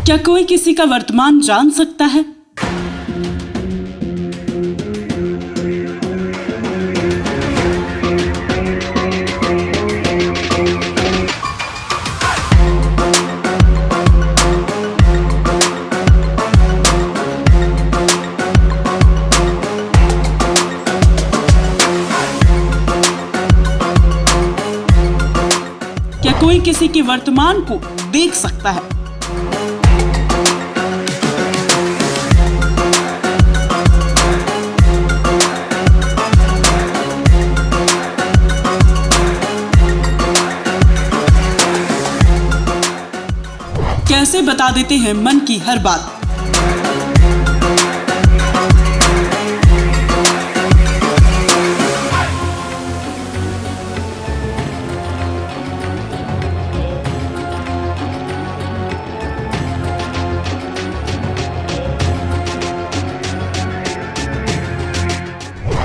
क्या कोई किसी का वर्तमान जान सकता है? क्या कोई किसी के वर्तमान को देख सकता है? कैसे बता देते हैं मन की हर बात।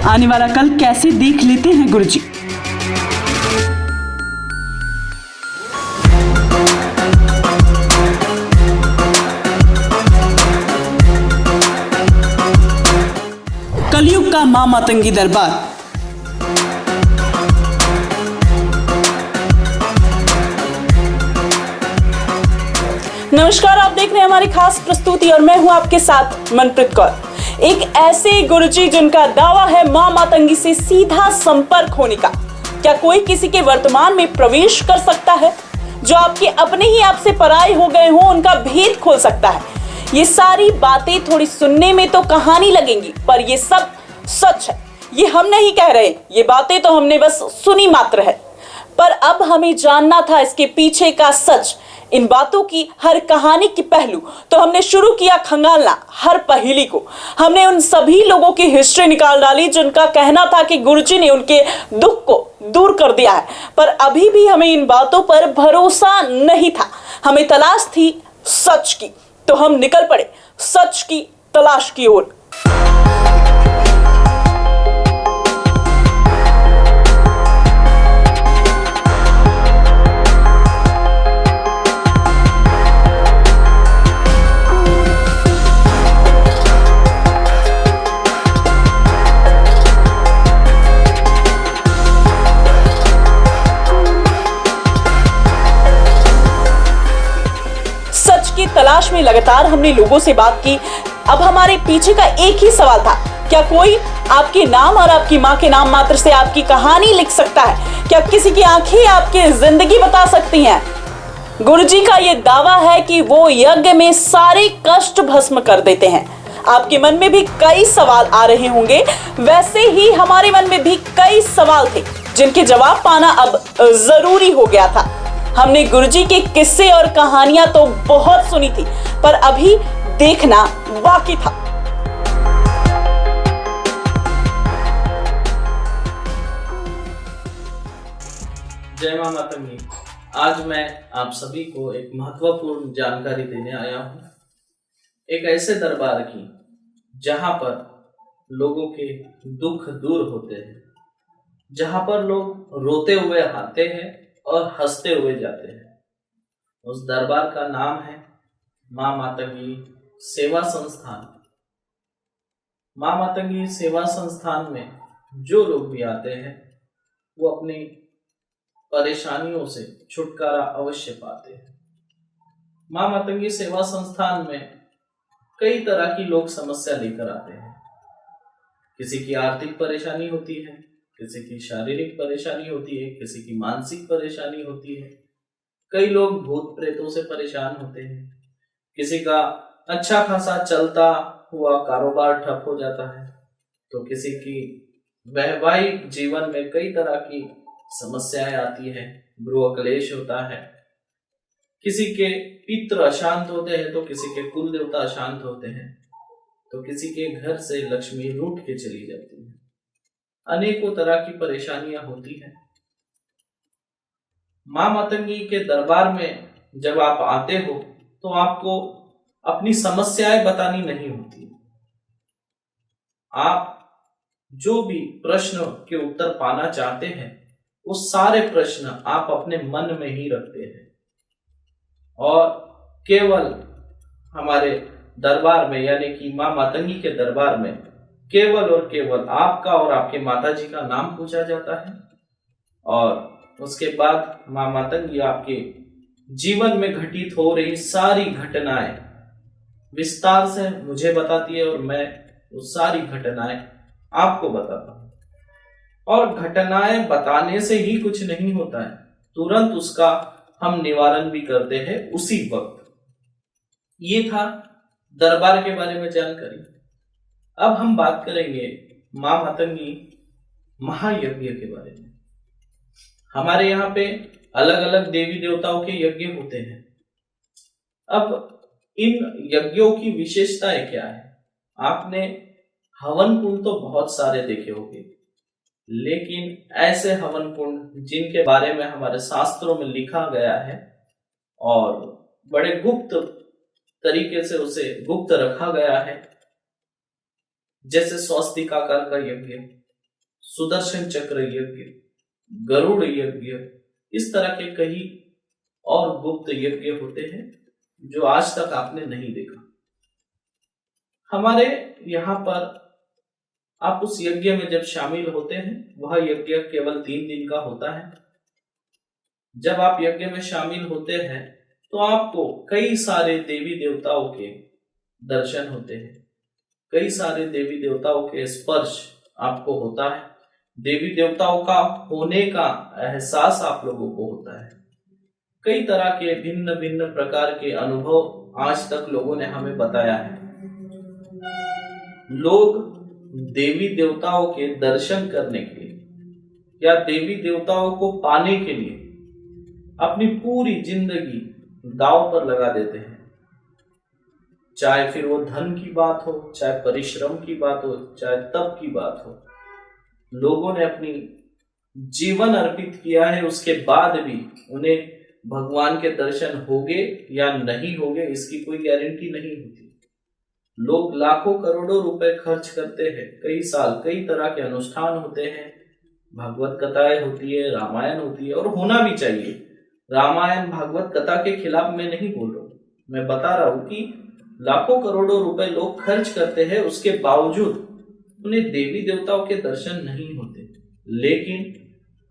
आने वाला कल कैसे देख लेते हैं गुरुजी। कलयुग का मां मातंगी दरबार। नमस्कार, आप देख रहे हैं हमारी खास प्रस्तुति और मैं हूं आपके साथ मनप्रीत कौर। एक ऐसे गुरुजी जिनका दावा है मां मातंगी से सीधा संपर्क होने का। क्या कोई किसी के वर्तमान में प्रवेश कर सकता है? जो आपके अपने ही आपसे पराये हो गए हों, उनका भेद खोल सकता है। ये सारी बातें थोड़ी सुनने में तो कहानी लगेंगी, पर ये सब सच है। ये हम नहीं कह रहे, ये बातें तो हमने बस सुनी मात्र है। पर अब हमें जानना था इसके पीछे का सच, इन बातों की हर कहानी की पहलू। तो हमने शुरू किया खंगालना हर पहेली को। हमने उन सभी लोगों की हिस्ट्री निकाल डाली जिनका कहना था कि गुरुजी ने उनके दुख को दूर कर दिया है। पर अभी भी हमें इन बातों पर भरोसा नहीं था। हमें तलाश थी सच की, तो हम निकल पड़े सच की तलाश की ओर। तलाश में लगातार हमने लोगों से बात की। अब हमारे पीछे का एक ही सवाल था, क्या कोई आपके नाम और आपकी मां के नाम मात्र से आपकी कहानी लिख सकता है? क्या किसी की आंखें आपकी जिंदगी बता सकती हैं? गुरुजी का यह दावा है कि वो यज्ञ में सारे कष्ट भस्म कर देते हैं। आपके मन में भी कई सवाल आ रहे होंगे, वैसे ही हमारे मन में भी कई सवाल थे जिनके जवाब पाना अब जरूरी हो गया था। हमने गुरुजी के किस्से और कहानियां तो बहुत सुनी थी, पर अभी देखना बाकी था। जय मां मातंगी। आज मैं आप सभी को एक महत्वपूर्ण जानकारी देने आया हूं, एक ऐसे दरबार की जहां पर लोगों के दुख दूर होते हैं, जहां पर लोग रोते हुए आते हैं और हंसते हुए जाते हैं। उस दरबार का नाम है मां मातंगी सेवा संस्थान। मां मातंगी सेवा संस्थान में जो लोग भी आते हैं वो अपनी परेशानियों से छुटकारा अवश्य पाते हैं। मां मातंगी सेवा संस्थान में कई तरह की लोग समस्या लेकर आते हैं। किसी की आर्थिक परेशानी होती है, किसी की शारीरिक परेशानी होती है, किसी की मानसिक परेशानी होती है। कई लोग भूत प्रेतों से परेशान होते हैं। किसी का अच्छा खासा चलता हुआ कारोबार ठप हो जाता है, तो किसी की वैवाहिक जीवन में कई तरह की समस्याएं आती है, गृह क्लेश होता है। किसी के पितृ अशांत होते हैं, तो किसी के कुल देवता अशांत होते हैं, तो किसी के घर से लक्ष्मी रूठ के चली जाती है। अनेकों तरह की परेशानियां होती हैं। मां मातंगी के दरबार में जब आप आते हो तो आपको अपनी समस्याएं बतानी नहीं होती। आप जो भी प्रश्न के उत्तर पाना चाहते हैं वो सारे प्रश्न आप अपने मन में ही रखते हैं और केवल हमारे दरबार में यानी कि माँ मातंगी के दरबार में केवल और केवल आपका और आपके माताजी का नाम पूछा जाता है और उसके बाद माँ मातंगी आपके जीवन में घटित हो रही सारी घटनाएं विस्तार से मुझे बताती है और मैं वो सारी घटनाएं आपको बताता हूं। और घटनाएं बताने से ही कुछ नहीं होता है, तुरंत उसका हम निवारण भी करते हैं उसी वक्त। ये था दरबार के बारे में जानकारी। अब हम बात करेंगे मां मातंगी महायज्ञ के बारे में। हमारे यहाँ पे अलग अलग देवी देवताओं के यज्ञ होते हैं। अब इन यज्ञों की विशेषताएं क्या है? आपने हवन कुंड तो बहुत सारे देखे होंगे, लेकिन ऐसे हवन कुंड जिनके बारे में हमारे शास्त्रों में लिखा गया है और बड़े गुप्त तरीके से उसे गुप्त रखा गया है, जैसे स्वस्तिकाकार का यज्ञ, सुदर्शन चक्र यज्ञ, गरुड़ यज्ञ, इस तरह के कई और गुप्त यज्ञ होते हैं जो आज तक आपने नहीं देखा। हमारे यहाँ पर आप उस यज्ञ में जब शामिल होते हैं, वह यज्ञ केवल 3 दिन का होता है। जब आप यज्ञ में शामिल होते हैं तो आपको कई सारे देवी देवताओं के दर्शन होते हैं, कई सारे देवी देवताओं के स्पर्श आपको होता है, देवी देवताओं का होने का एहसास आप लोगों को होता है। कई तरह के भिन्न भिन्न प्रकार के अनुभव आज तक लोगों ने हमें बताया है। लोग देवी देवताओं के दर्शन करने के लिए या देवी देवताओं को पाने के लिए अपनी पूरी जिंदगी दांव पर लगा देते हैं, चाहे फिर वो धन की बात हो, चाहे परिश्रम की बात हो, चाहे तप की बात हो। लोगों ने अपनी जीवन अर्पित किया है, उसके बाद भी उन्हें भगवान के दर्शन होंगे या नहीं होंगे इसकी कोई गारंटी नहीं होती। लोग लाखों करोड़ों रुपए खर्च करते हैं, कई साल कई तरह के अनुष्ठान होते हैं, भागवत कथाएं होती है, रामायण होती है, और होना भी चाहिए। रामायण भागवत कथा के खिलाफ मैं नहीं बोल रहा हूँ, मैं बता रहा हूँ कि लाखों करोड़ों रुपए लोग खर्च करते हैं, उसके बावजूद उन्हें देवी देवताओं के दर्शन नहीं होते। लेकिन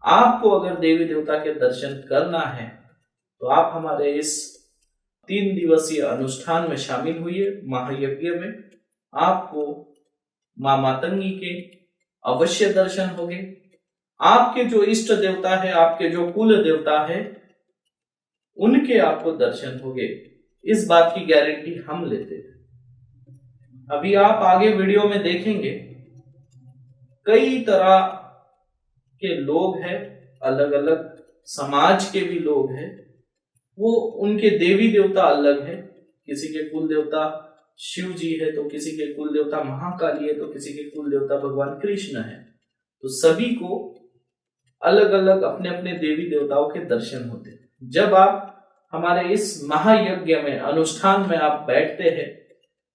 आपको अगर देवी देवता के दर्शन करना है तो आप हमारे इस 3 दिवसीय अनुष्ठान में शामिल हुए महायज्ञ में। आपको मां मातंगी के अवश्य दर्शन होंगे। आपके जो इष्ट देवता है, आपके जो कुल देवता है, उनके आपको दर्शन होंगे, इस बात की गारंटी हम लेते हैं। अभी आप आगे वीडियो में देखेंगे कई तरह के लोग हैं, अलग अलग समाज के भी लोग हैं, वो उनके देवी देवता अलग है। किसी के कुल देवता शिव जी है तो किसी के कुल देवता महाकाली है तो किसी के कुल देवता भगवान कृष्ण है। तो सभी को अलग अलग अपने अपने देवी देवताओं के दर्शन होते हैं। जब आप हमारे इस महायज्ञ में अनुष्ठान में आप बैठते हैं,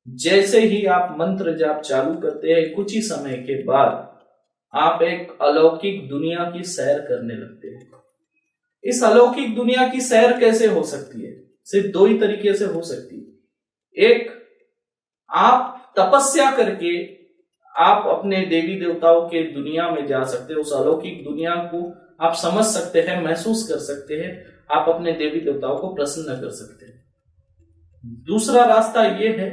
जैसे ही आप मंत्र जाप चालू करते हैं, कुछ ही समय के बाद आप एक अलौकिक दुनिया की सैर करने लगते हैं। इस अलौकिक दुनिया की सैर कैसे हो सकती है? सिर्फ 2 ही तरीके से हो सकती है। एक, आप तपस्या करके आप अपने देवी देवताओं के दुनिया में जा सकते हैं, उस अलौकिक दुनिया को आप समझ सकते हैं, महसूस कर सकते हैं, आप अपने देवी देवताओं को प्रसन्न कर सकते हैं। दूसरा रास्ता यह है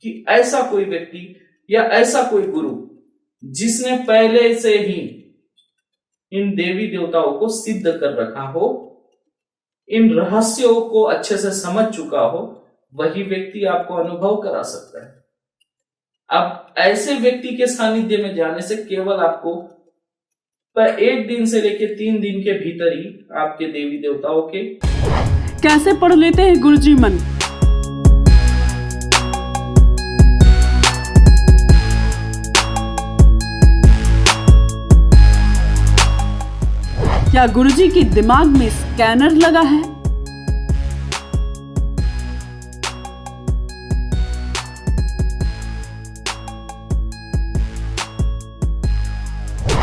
कि ऐसा कोई व्यक्ति या ऐसा कोई गुरु जिसने पहले से ही इन देवी देवताओं को सिद्ध कर रखा हो, इन रहस्यों को अच्छे से समझ चुका हो, वही व्यक्ति आपको अनुभव करा सकता है। अब ऐसे व्यक्ति के सानिध्य में जाने से केवल आपको 1 दिन से लेकर 3 दिन के भीतर ही आपके देवी देवताओं के कैसे पढ़ लेते हैं गुरुजी मन। क्या गुरुजी के दिमाग में स्कैनर लगा है?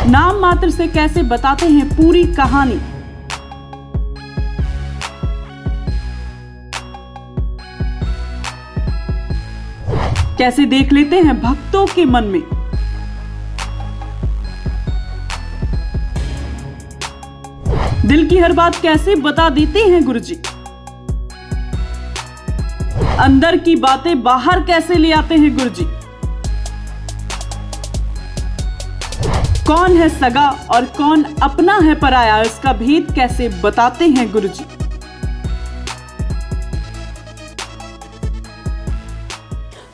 नाम मात्र से कैसे बताते हैं पूरी कहानी। कैसे देख लेते हैं भक्तों के मन में। दिल की हर बात कैसे बता देते हैं गुरुजी। अंदर की बातें बाहर कैसे ले आते हैं गुरुजी। कौन है सगा और कौन अपना है पराया, इसका भेद कैसे बताते हैं गुरुजी।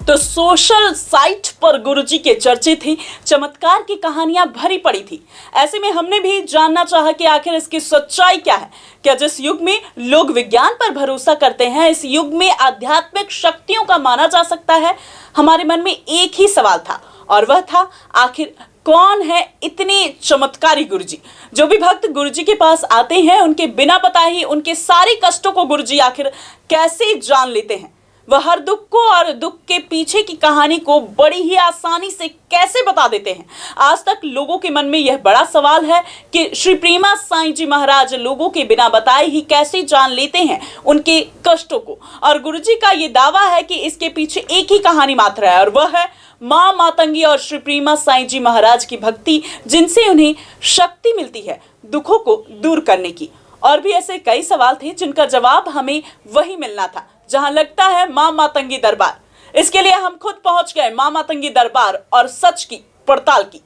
तो सोशल साइट पर गुरुजी के चर्चे थे, चमत्कार की कहानियां भरी पड़ी थी। ऐसे में हमने भी जानना चाहा कि आखिर इसकी सच्चाई क्या है। क्या जिस युग में लोग विज्ञान पर भरोसा करते हैं, इस युग में आध्यात्मिक शक्तियों का माना जा सकता है? हमारे मन में एक ही सवाल था और वह था, आखिर कौन है इतने चमत्कारी गुरुजी। जो भी भक्त गुरुजी के पास आते हैं, उनके बिना बताए ही उनके सारे कष्टों को गुरुजी आखिर कैसे जान लेते हैं। वह हर दुख को और दुख के पीछे की कहानी को बड़ी ही आसानी से कैसे बता देते हैं। आज तक लोगों के मन में यह बड़ा सवाल है कि श्री प्रेमा साईं जी महाराज लोगों के बिना बताए ही कैसे जान लेते हैं उनके कष्टों को। और गुरुजी का यह दावा है कि इसके पीछे एक ही कहानी मात्र है, और वह है मां मातंगी और श्री प्रेमा साईं जी महाराज की भक्ति, जिनसे उन्हें शक्ति मिलती है दुखों को दूर करने की। और भी ऐसे कई सवाल थे जिनका जवाब हमें वही मिलना था जहां लगता है मां मातंगी दरबार। इसके लिए हम खुद पहुंच गए मां मातंगी दरबार और सच की पड़ताल की।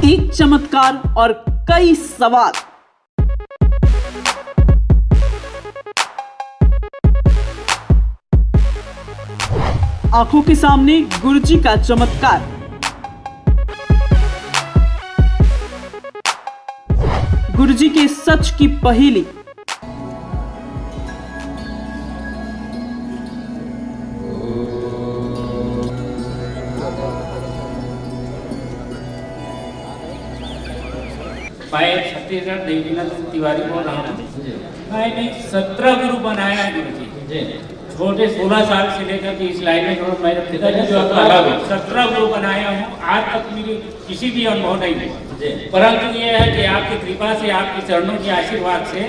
एक चमत्कार और कई सवाल। आंखों के सामने गुरुजी का चमत्कार। गुरुजी के सच की पहेली। मैं छत्तीसगढ़ देवीनाथ तिवारी बोल रहा हूँ। मैंने 17 गुरु बनाया है गुरुजी। छोटे 16 साल से लेकर के इस लाइन में मेरे पिताजी जो 17 गुरु बनाया हूँ। आज तक मेरी किसी भी अनुभव नहीं है, परंतु ये है कि आपकी कृपा से, आपके चरणों के आशीर्वाद से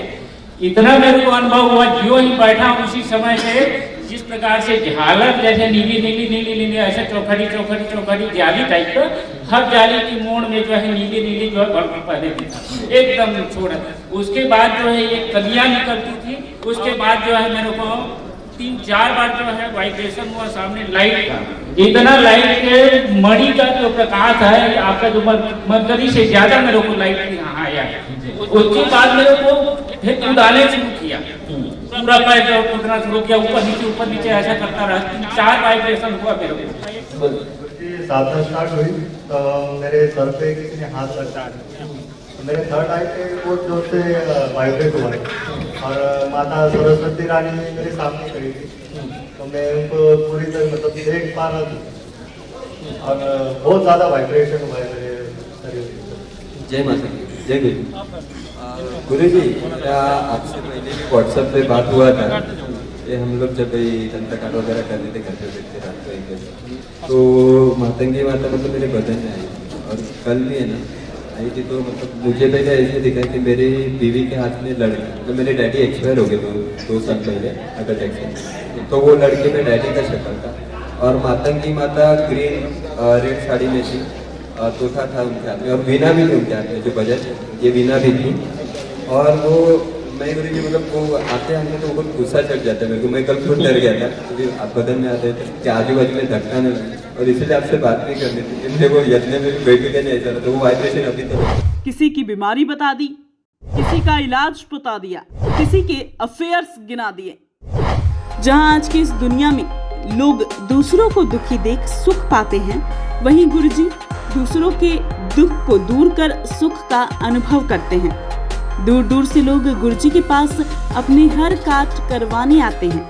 इतना मेरे को अनुभव हुआ। जो ही बैठा उसी समय से जिस प्रकार से झालर जैसे नीली नीली नीली नीली ऐसे चौखड़ी चौखड़ी चौखड़ी जाली टाइप का, हर जाली की मोड़ में जो है नीली नीली जो है बल्ब पहले दिखा एकदम छोड़। उसके बाद जो है ये कलियां निकलती थी। उसके बाद जो है मेरे को 3-4 बार जो है वाइब्रेशन हुआ सामने लाइट का। इतना लाइट के मणि का जो प्रकाश है आपका जो मरकरी से ज्यादा मेरे को लाइट यहाँ आया। उसके बाद मेरे को फिर उड़ाने शुरू किया, पूरा पैर जो कूदना शुरू किया, ऊपर नीचे ऐसा करता रहा। 3-4 वाइब्रेशन हुआ मेरे को। साधना स्टार्ट हुई तो मेरे सर पे किसी ने हाथ रखा, मेरे थर्ड आई पे बहुत जोर से वाइब्रेट हुआ और माता सरस्वती रानी मेरे सामने खड़ी थी। तो मैं उनको पूरी तरह मतलब देख पा रहा था और बहुत ज़्यादा वाइब्रेशन हुआ है मेरे शरीर में। जय माता दी, जय गुरु जी। मेरा आपसे पहले भी व्हाट्सएप पे बात हुआ था। ये हम लोग जब दंतकांड वगैरह कर रहे थे घर पे बैठते रात को 1 बजे, तो मातंगी माता मतलब मेरे बदन में आई और कल भी है ना आई थी। तो मतलब मुझे पहले ऐसे दिखा कि मेरी बीवी के हाथ में लड़का, मतलब मेरे डैडी एक्सपायर हो गए 2 साल पहले हार्ट अटैक से। तो वो लड़के में डैडी का शक्ल था और मातंगी माता ग्रीन रेड साड़ी में थी, तोता था उनके हाथ में और वीणा भी थी उनके हाथ में, जो बजट ये वीणा भी थी। और वो मैं गुरु जी मतलब वो आते आते तो बहुत गुस्सा चढ़ जाता है मेरे को। मैं कल खुद डर गया था क्योंकि आप बदन में आते थे कि आजू बाजू में धक्का न लगे, और इसलिए आपसे बात नहीं करनी थी क्योंकि वो यत्ने में बैठ के नहीं ऐसा तो वो वाइब्रेशन अभी तो। किसी की बीमारी बता दी, किसी का इलाज बता दिया, किसी के अफेयर्स गिना दिए। जहां आज की इस दुनिया में लोग दूसरों को दुखी देख सुख पाते हैं, वहीं गुरुजी दूसरों के दुख को दूर कर सुख का अनुभव करते हैं। दूर दूर से लोग गुरुजी के पास अपने हर काट करवाने आते हैं,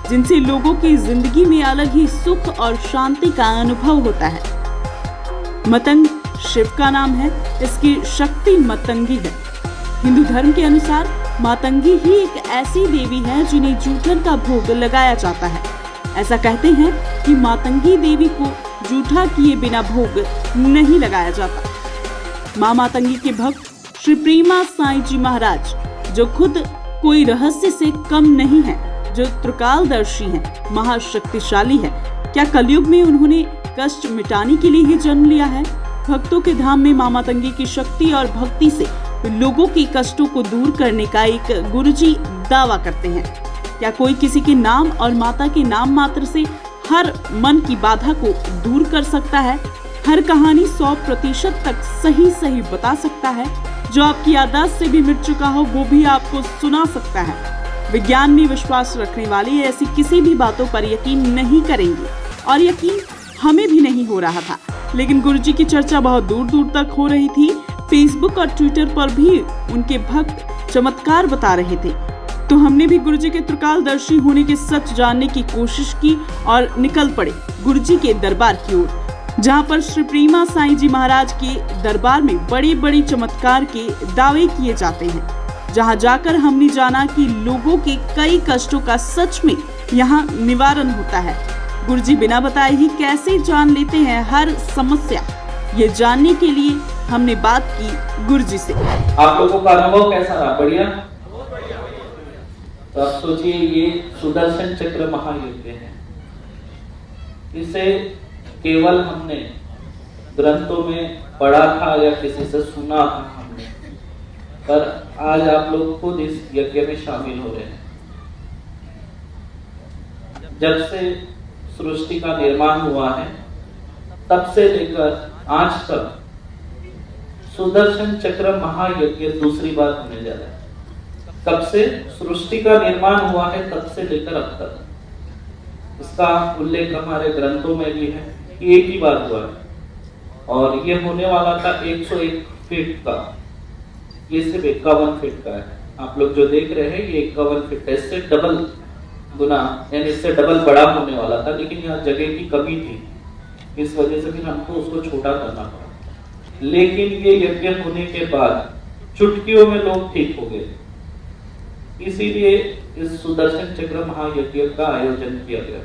जिनसे लोगों की जिंदगी में अलग ही सुख और शांति का अनुभव होता है। मतंग शिव का नाम है, इसकी शक्ति मतंगी है। हिंदू धर्म के अनुसार मातंगी ही एक ऐसी देवी है जिन्हें जूठन का भोग लगाया जाता है। ऐसा कहते हैं कि मातंगी देवी को जूठा किए बिना भोग नहीं लगाया जाता। मां मातंगी के भक्त श्री प्रेमा साईं जी महाराज, जो खुद कोई रहस्य से कम नहीं है, जो त्रिकालदर्शी हैं, महाशक्तिशाली है, क्या कलयुग में उन्होंने कष्ट मिटाने के लिए ही जन्म लिया है? भक्तों के धाम में मां मातंगी की शक्ति और भक्ति से लोगों के कष्टों को दूर करने का एक गुरुजी दावा करते हैं। क्या कोई किसी के नाम और माता के नाम मात्र से हर मन की बाधा को दूर कर सकता है? हर कहानी 100% तक सही बता सकता है? जो आपकी याददाश्त से भी मिट चुका हो वो भी आपको सुना सकता है। विज्ञान में विश्वास रखने वाले ऐसी किसी भी बातों पर यकीन नहीं करेंगे, और यकीन हमें भी नहीं हो रहा था। लेकिन गुरुजी की चर्चा बहुत दूर दूर तक हो रही थी। फेसबुक और ट्विटर पर भी उनके भक्त चमत्कार बता रहे थे। तो हमने भी गुरुजी के त्रिकालदर्शी होने के सच जानने की कोशिश की और निकल पड़े गुरुजी के दरबार की ओर, जहां पर श्री प्रेमा साईं जी महाराज के दरबार में बड़ी बड़ी चमत्कार के दावे किए जाते हैं। जहां जाकर हमने जाना कि लोगों के कई कष्टों का सच में यहां निवारण होता है। गुरुजी बिना बताए ही कैसे जान लेते हैं हर समस्या, ये जानने के लिए हमने बात की गुरुजी से। आप लोगों का अनुभव कैसा रहा? बढ़िया। तो आप सोचिए, ये सुदर्शन चक्र महायज्ञ है। इसे केवल हमने ग्रंथों में पढ़ा था या किसी से सुना था हमने, पर आज आप लोग खुद इस यज्ञ में शामिल हो रहे हैं। जब से सृष्टि का निर्माण हुआ है तब से लेकर आज तक सुदर्शन चक्र महायज्ञ दूसरी बार होने जा रहा है। तब से सृष्टि का निर्माण हुआ है तब से लेकर अब तक इसका उल्लेख हमारे ग्रंथों में भी है कि एक ही बार हुआ है, और ये होने वाला था 101 फीट का। ये सिर्फ 51 फीट का है। आप लोग जो देख रहे हैं ये 51 फीट है, इससे डबल गुना यानी इससे डबल बड़ा होने वाला था, लेकिन यहाँ जगह की कमी थी, इस वजह से फिर हमको उसको छोटा करना पड़ा। लेकिन ये यज्ञ होने के बाद चुटकियों में लोग ठीक हो गए, इसीलिए इस सुदर्शन चक्र महायज्ञ का आयोजन किया गया।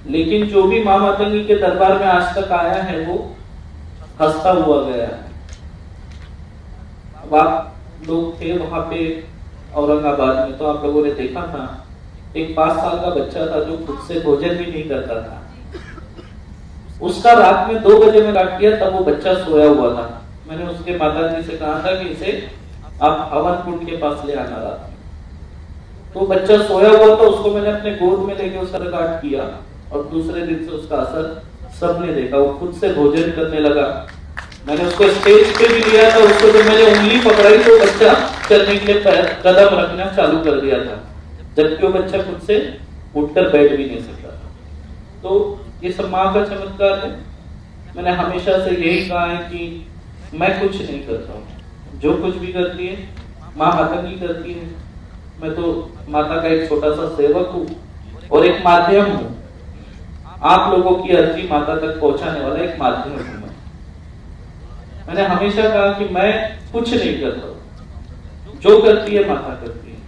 लेकिन जो भी मां मातंगी के दरबार में आज तक आया है वो हंसता हुआ गया है। अब आप लोग थे वहां पे औरंगाबाद में, तो आप लोगों ने देखा था एक 5 साल का बच्चा था जो खुद से भोजन भी नहीं करता था। उसका रात में 2 बजे में काट दिया, तब वो बच्चा सोया हुआ था। मैंने उसके माता जी से कहा था कि इसे आप हवन कुंड के पास ले आना रात में। तो बच्चा सोया हुआ था, उसको मैंने अपने गोद में लेके उसका काट किया, और दूसरे दिन से उसका असर सबने देखा। वो खुद से भोजन करने लगा। मैंने उसको स्टेज पे भी लिया था, उसको जब मैंने उंगली पकड़ाई तो बच्चा चलने के लिए कदम रखना चालू कर दिया था, जबकि वो बच्चा खुद से उठकर बैठ भी नहीं सकता था। तो ये सब माँ का चमत्कार है। मैंने हमेशा से यही कहा है कि मैं कुछ नहीं करता हूँ, जो कुछ भी करती है माँ मातंगी करती है। मैं तो माता का एक छोटा सा सेवक हूँ, और एक माध्यम हूँ, आप लोगों की अर्जी माता तक पहुंचाने वाला एक माध्यम हूँ। मैंने हमेशा कहा कि मैं कुछ नहीं करता, जो करती है माता करती है,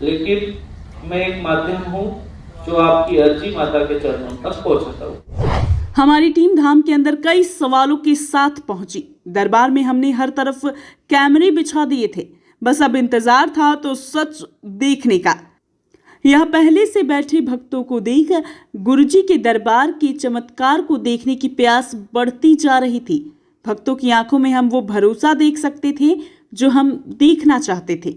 लेकिन मैं एक माध्यम हूँ जो आपकी अर्जी माता के चरणों तक पहुंचाता हूँ। हमारी टीम धाम के अंदर कई सवालों के साथ पहुंची। दरबार में हमने हर तरफ कैमरे बिछा दिए थे, बस अब इंतजार था तो सच देखने का। यह पहले से बैठे भक्तों को देख गुरुजी के दरबार के चमत्कार को देखने की प्यास बढ़ती जा रही थी। भक्तों की आंखों में हम वो भरोसा देख सकते थे जो हम देखना चाहते थे।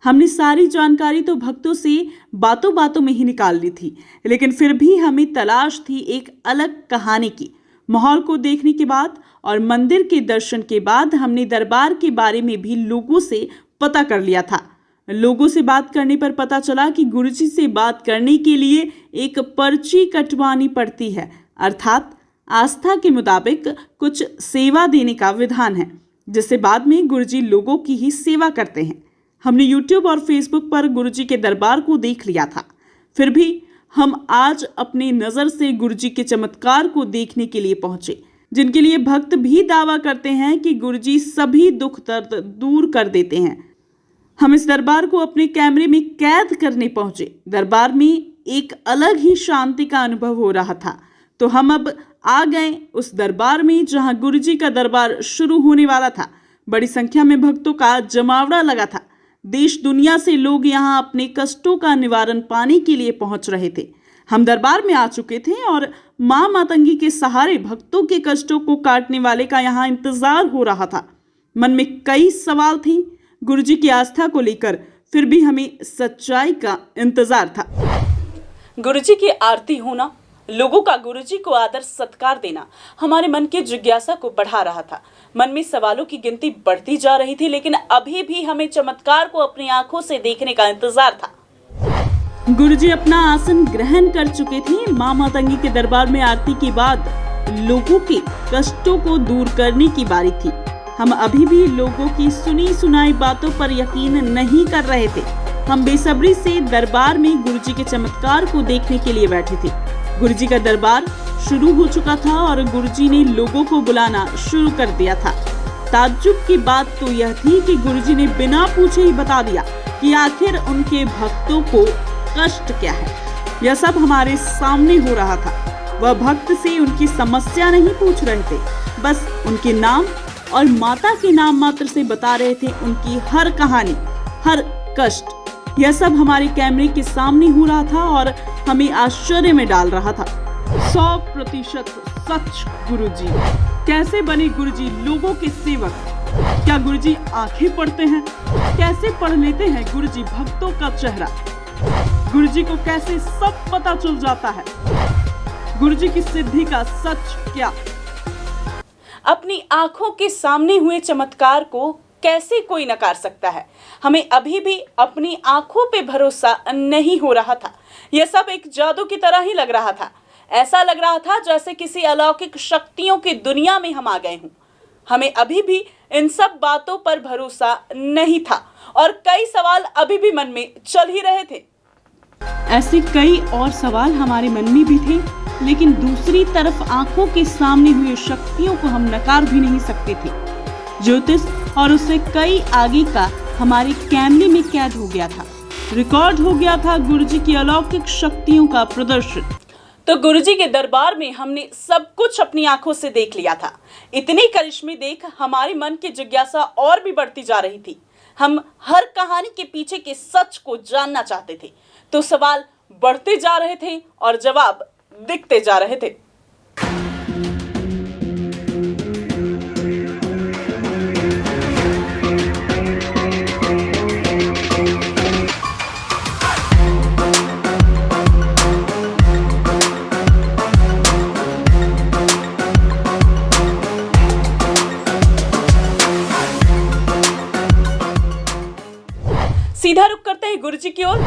हमने सारी जानकारी तो भक्तों से बातों बातों में ही निकाल ली थी, लेकिन फिर भी हमें तलाश थी एक अलग कहानी की। माहौल को देखने के बाद और मंदिर के दर्शन के बाद हमने दरबार के बारे में भी लोगों से पता कर लिया था। लोगों से बात करने पर पता चला कि गुरुजी से बात करने के लिए एक पर्ची कटवानी पड़ती है, अर्थात आस्था के मुताबिक कुछ सेवा देने का विधान है, जिससे बाद में गुरुजी लोगों की ही सेवा करते हैं। हमने YouTube और Facebook पर गुरुजी के दरबार को देख लिया था, फिर भी हम आज अपनी नज़र से गुरुजी के चमत्कार को देखने के लिए पहुंचे, जिनके लिए भक्त भी दावा करते हैं कि गुरुजी सभी दुख दर्द दूर कर देते हैं। हम इस दरबार को अपने कैमरे में कैद करने पहुंचे। दरबार में एक अलग ही शांति का अनुभव हो रहा था, तो हम अब आ गए उस दरबार में जहां गुरुजी का दरबार शुरू होने वाला था। बड़ी संख्या में भक्तों का जमावड़ा लगा था। देश दुनिया से लोग यहां अपने कष्टों का निवारण पाने के लिए पहुंच रहे थे। हम दरबार में आ चुके थे और मां मातंगी के सहारे भक्तों के कष्टों को काटने वाले का यहां इंतजार हो रहा था। मन में कई सवाल थे गुरुजी की आस्था को लेकर, फिर भी हमें सच्चाई का इंतजार था। गुरुजी की आरती होना, लोगों का गुरुजी को आदर सत्कार देना हमारे मन की जिज्ञासा को बढ़ा रहा था। मन में सवालों की गिनती बढ़ती जा रही थी, लेकिन अभी भी हमें चमत्कार को अपनी आंखों से देखने का इंतजार था। गुरुजी अपना आसन ग्रहण कर चुके थे। मां मातंगी के दरबार में आरती के बाद लोगों के कष्टों को दूर करने की बारी थी। हम अभी भी लोगों की सुनी सुनाई बातों पर यकीन नहीं कर रहे थे। हम बेसब्री से दरबार में गुरुजी के चमत्कार को देखने के लिए बैठे थे। गुरुजी का दरबार शुरू हो चुका था और गुरुजी ने लोगों को बुलाना शुरू कर दिया था। ताज्जुब की बात तो यह थी कि गुरुजी ने बिना पूछे ही बता दिया कि आखिर उनके भक्तों को कष्ट क्या है। यह सब हमारे सामने हो रहा था। वह भक्त से उनकी समस्या नहीं पूछ रहे थे, बस उनके नाम और माता के नाम मात्र से बता रहे थे उनकी हर कहानी, हर कष्ट। यह सब हमारे कैमरे के सामने हो रहा था और हमें आश्चर्य में डाल रहा था। 100% सच गुरुजी। कैसे बने गुरुजी लोगों के सेवक? क्या गुरुजी आंखें पढ़ते हैं? कैसे पढ़ लेते हैं गुरुजी भक्तों का चेहरा? गुरुजी को कैसे सब पता चल जाता है? गुरुजी की सिद्धि का सच क्या? अपनी आंखों के सामने हुए चमत्कार को कैसे कोई नकार सकता है? हमें अभी भी अपनी आंखों पे भरोसा नहीं हो रहा था। यह सब एक जादू की तरह ही लग रहा था। ऐसा लग रहा था जैसे किसी अलौकिक शक्तियों की दुनिया में हम आ गए हों। हमें अभी भी इन सब बातों पर भरोसा नहीं था और कई सवाल अभी भी मन में चल ही रहे थे। ऐसे कई और सवाल हमारे मन में भी थे, लेकिन दूसरी तरफ आंखों के सामने हुई शक्तियों को हम नकार भी नहीं सकते थे। ज्योतिष और उससे कई आगे का हमारे कैमरे में कैद हो गया था। रिकॉर्ड हो गया था गुरुजी की अलौकिक शक्तियों का प्रदर्शन। तो गुरुजी के दरबार में हमने सब कुछ अपनी आंखों से देख लिया था। इतने करिश्मे देख हमारे मन की जिज्ञासा और भी बढ़ती जा रही थी। हम हर कहानी के पीछे के सच को जानना चाहते थे। तो सवाल बढ़ते जा रहे थे और जवाब दिखते जा रहे थे। सीधा रुक करते हैं गुरुजी की ओर।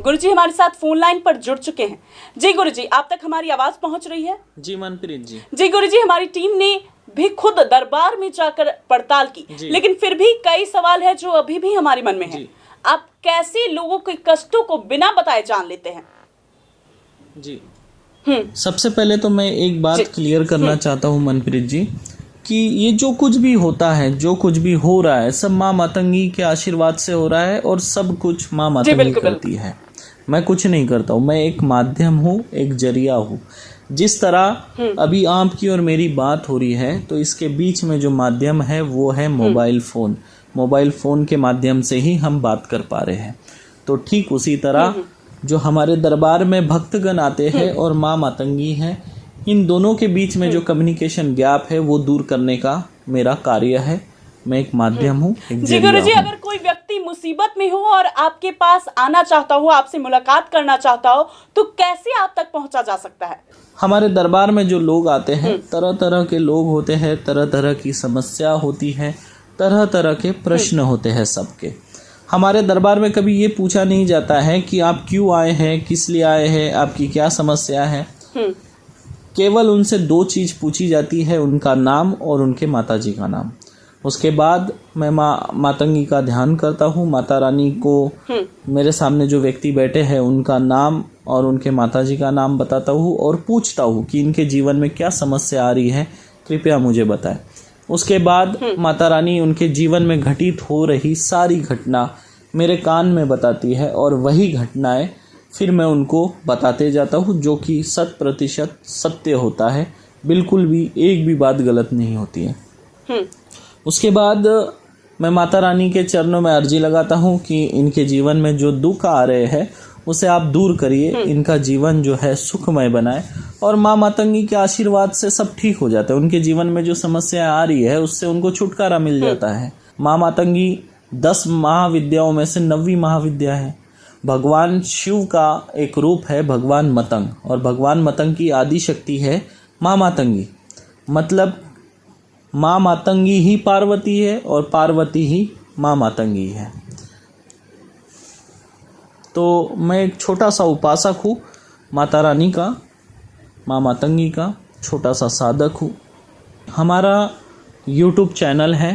गुरुजी हमारे साथ फोन लाइन पर जुड़ चुके हैं। जी गुरुजी, आप तक हमारी आवाज पहुंच रही है? जी मनप्रीत जी। जी गुरुजी, हमारी टीम ने भी खुद दरबार में जाकर पड़ताल की, लेकिन फिर भी कई सवाल है जो अभी भी हमारे मन में है। आप कैसे लोगों के कष्टों को बिना बताए जान लेते हैं? जी सबसे पहले तो मैं एक बात क्लियर करना चाहता हूँ मनप्रीत जी कि ये जो कुछ भी होता है, जो कुछ भी हो रहा है, सब माँ मातंगी के आशीर्वाद से हो रहा है और सब कुछ माँ मातंगी करती है। मैं कुछ नहीं करता हूँ, मैं एक माध्यम हूँ, एक जरिया हूँ। जिस तरह अभी आपकी और मेरी बात हो रही है तो इसके बीच में जो माध्यम है वो है मोबाइल फ़ोन। मोबाइल फ़ोन के माध्यम से ही हम बात कर पा रहे हैं। तो ठीक उसी तरह जो हमारे दरबार में भक्तगण आते हैं और माँ मातंगी है, इन दोनों के बीच में जो कम्युनिकेशन गैप है वो दूर करने का मेरा कार्य है। मैं एक माध्यम हूँ, एक जी गुरु जी, अगर कोई व्यक्ति मुसीबत में हो और आपके पास आना चाहता हो, आपसे मुलाकात करना चाहता हो, तो कैसे आप तक पहुंचा जा सकता है? हमारे दरबार में जो लोग आते हैं, तरह तरह के लोग होते हैं, तरह तरह की समस्या होती है, तरह तरह के प्रश्न होते हैं सबके। हमारे दरबार में कभी ये पूछा नहीं जाता है कि आप क्यों आए हैं, किस लिए आए हैं, आपकी क्या समस्या है। केवल उनसे दो चीज़ पूछी जाती है, उनका नाम और उनके माताजी का नाम। उसके बाद मैं माँ मातंगी का ध्यान करता हूँ। माता रानी को मेरे सामने जो व्यक्ति बैठे हैं उनका नाम और उनके माताजी का नाम बताता हूँ और पूछता हूँ कि इनके जीवन में क्या समस्या आ रही है, कृपया मुझे बताएं। उसके बाद माता रानी उनके जीवन में घटित हो रही सारी घटना मेरे कान में बताती है और वही घटनाएं फिर मैं उनको बताते जाता हूँ, जो कि 100% सत्य होता है। बिल्कुल भी एक भी बात गलत नहीं होती है। उसके बाद मैं माता रानी के चरणों में अर्जी लगाता हूँ कि इनके जीवन में जो दुख आ रहे हैं उसे आप दूर करिए, इनका जीवन जो है सुखमय बनाए और माँ मातंगी के आशीर्वाद से सब ठीक हो जाता है। उनके जीवन में जो समस्या आ रही है उससे उनको छुटकारा मिल जाता है। माँ मातंगी 10 महाविद्याओं में से 9वीं महाविद्या है। भगवान शिव का एक रूप है भगवान मतंग, और भगवान मतंग की आदि शक्ति है माँ मातंगी। मतलब माँ मातंगी ही पार्वती है और पार्वती ही माँ मातंगी है। तो मैं एक छोटा सा उपासक हूँ माता रानी का, माँ मातंगी का छोटा सा साधक हूँ। हमारा YouTube चैनल है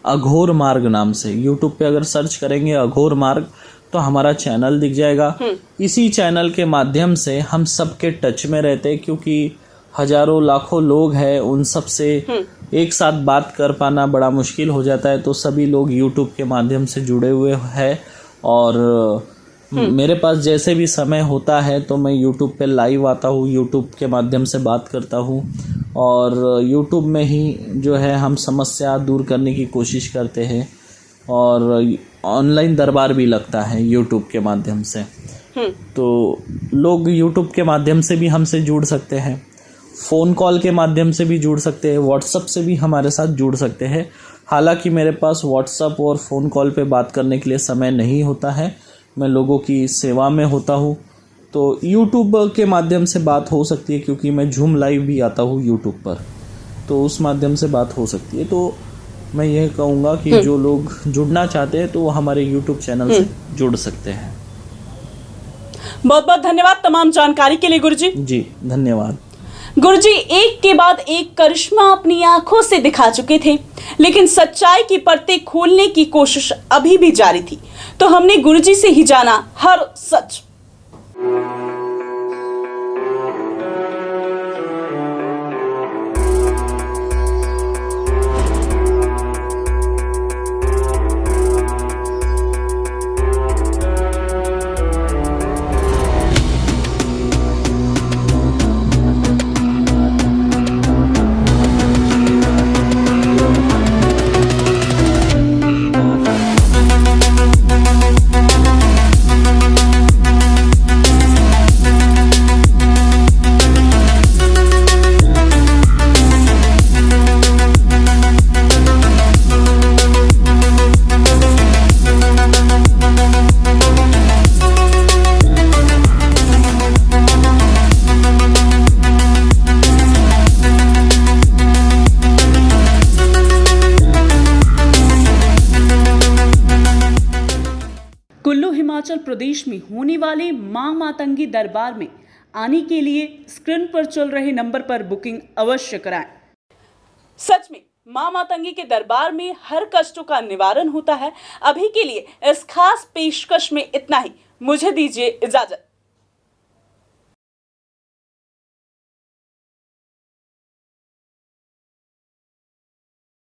अघोर मार्ग नाम से। YouTube पे अगर सर्च करेंगे अघोर मार्ग तो हमारा चैनल दिख जाएगा। इसी चैनल के माध्यम से हम सबके टच में रहते हैं, क्योंकि हजारों लाखों लोग हैं, उन सब से एक साथ बात कर पाना बड़ा मुश्किल हो जाता है। तो सभी लोग YouTube के माध्यम से जुड़े हुए हैं और मेरे पास जैसे भी समय होता है तो मैं YouTube पे लाइव आता हूँ, YouTube के माध्यम से बात करता हूँ और YouTube में ही जो है हम समस्या दूर करने की कोशिश करते हैं। और ऑनलाइन दरबार भी लगता है YouTube के माध्यम से, तो लोग YouTube के माध्यम से भी हमसे जुड़ सकते हैं, फ़ोन कॉल के माध्यम से भी जुड़ सकते हैं, व्हाट्सएप से भी हमारे साथ जुड़ सकते हैं। हालांकि मेरे पास व्हाट्सएप और फ़ोन कॉल पे बात करने के लिए समय नहीं होता है, मैं लोगों की सेवा में होता हूँ। तो YouTube के माध्यम से बात हो सकती है, क्योंकि मैं झूम लाइव भी आता हूँ YouTube पर, तो उस माध्यम से बात हो सकती है। तो मैं यह कहूँगा कि जो लोग जुड़ना चाहते हैं तो वो हमारे YouTube चैनल से जुड़ सकते हैं। बहुत बहुत धन्यवाद तमाम जानकारी के लिए गुरुजी। जी धन्यवाद। गुरुजी एक के बाद एक करिश्मा अपनी आंखों से दिखा चुके थे, लेकिन सच्चाई की परतें खोलने की कोशिश अभी भी जारी थी। तो हमने गुरुजी से ही जाना हर सच। हिमाचल प्रदेश में होने वाले मां मातंगी दरबार में आने के लिए स्क्रीन पर चल रहे नंबर पर बुकिंग अवश्य कराएं। सच में मां मातंगी के दरबार में हर कष्टों का निवारण होता है। अभी के लिए इस खास पेशकश में इतना ही। मुझे दीजिए इजाजत।